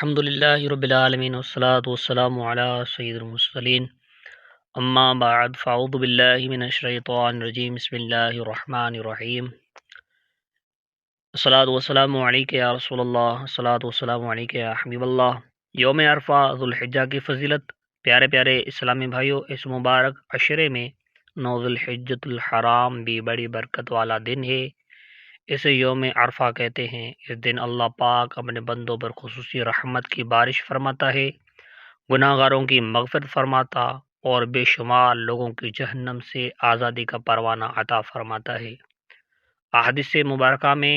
الحمد للہ رب العالمین والصلاة والسلام علی سید المرسلین اما بعد فاعوذ باللہ من الشیطان الرجیم بسم اللہ الرحمن الرحیم الصلاۃ والسلام علیک یا رسول اللہ الصلاۃ والسلام علیک یا حبیب اللہ۔ یوم عرفہ ذوالحجہ کی فضیلت۔ پیارے پیارے اسلامی بھائیوں، اس مبارک عشرے میں 9 ذوالحجۃ الحرام بھی بڑی برکت والا دن ہے۔ اسے یوم عرفہ کہتے ہیں۔ اس دن اللہ پاک اپنے بندوں پر خصوصی رحمت کی بارش فرماتا ہے، گناہ گاروں کی مغفرت فرماتا اور بے شمار لوگوں کی جہنم سے آزادی کا پروانہ عطا فرماتا ہے۔ احادیث مبارکہ میں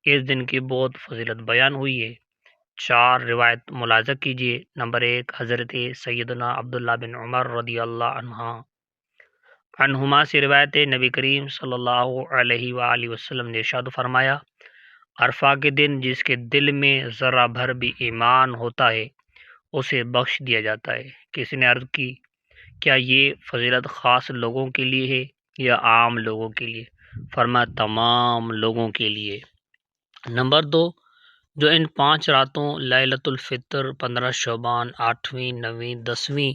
اس دن کی بہت فضیلت بیان ہوئی ہے۔ 4 روایت ملاحظہ کیجیے۔ نمبر 1، حضرت سیدنا عبداللہ بن عمر رضی اللہ عنہما سے روایت ہے، نبی کریم صلی اللہ علیہ وآلہ وسلم نے ارشاد فرمایا، عرفہ کے دن جس کے دل میں ذرہ بھر بھی ایمان ہوتا ہے اسے بخش دیا جاتا ہے۔ کسی نے عرض کی، کیا یہ فضیلت خاص لوگوں کے لیے ہے یا عام لوگوں کے لیے؟ فرمایا، تمام لوگوں کے لیے۔ نمبر 2، جو ان 5 راتوں لیلۃ الفطر، 15 شعبان، 8ویں، 9ویں، 10ویں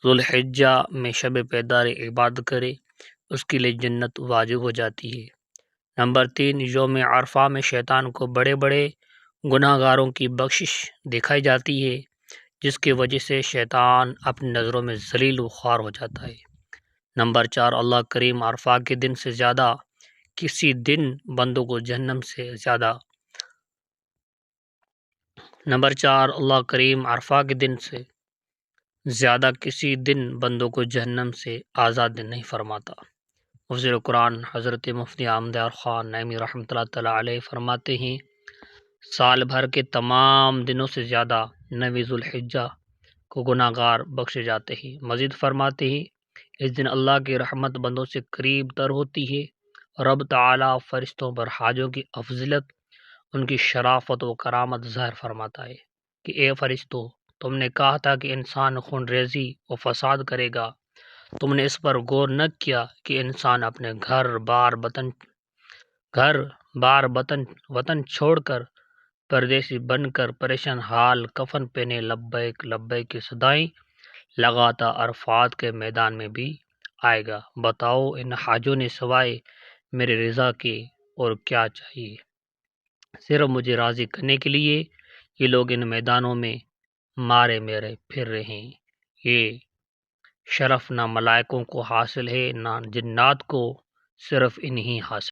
ذوالحجہ میں شب بیدار عبادت کرے اس کے لیے جنت واجب ہو جاتی ہے۔ نمبر 3، یوم عرفہ میں شیطان کو بڑے بڑے گناہ گاروں کی بخشش دکھائی جاتی ہے، جس کی وجہ سے شیطان اپنی نظروں میں ذلیل و خوار ہو جاتا ہے۔ نمبر 4، اللہ کریم عرفہ کے دن سے زیادہ کسی دن بندوں کو جہنم سے اللہ کریم عرفہ کے دن سے زیادہ کسی دن بندوں کو جہنم سے آزاد نہیں فرماتا۔ مفسر قرآن حضرت مفتی احمد یار خان نعیمی رحمۃ اللہ تعالیٰ علیہ فرماتے ہیں، سال بھر کے تمام دنوں سے زیادہ 9 ذوالحجہ کو گناہ گار بخشے جاتے ہیں۔ مزید فرماتے ہیں، اس دن اللہ کی رحمت بندوں سے قریب تر ہوتی ہے۔ رب تعالیٰ فرشتوں پر حاجوں کی افضلت، ان کی شرافت و کرامت ظاہر فرماتا ہے کہ اے فرشتوں، تم نے کہا تھا کہ انسان خون ریزی و فساد کرے گا، تم نے اس پر غور نہ کیا کہ انسان اپنے گھر بار وطن چھوڑ کر پردیسی بن کر پریشان حال کفن پہنے لبیک لبیک کی صدائیں لگاتا عرفات کے میدان میں بھی آئے گا۔ بتاؤ ان حاجوں نے سوائے میرے رضا کے اور کیا چاہیے؟ صرف مجھے راضی کرنے کے لیے یہ لوگ ان میدانوں میں مارے میرے پھر رہے ہیں۔ یہ شرف نہ ملائکوں کو حاصل ہے نہ جنات کو، صرف انہی حاصل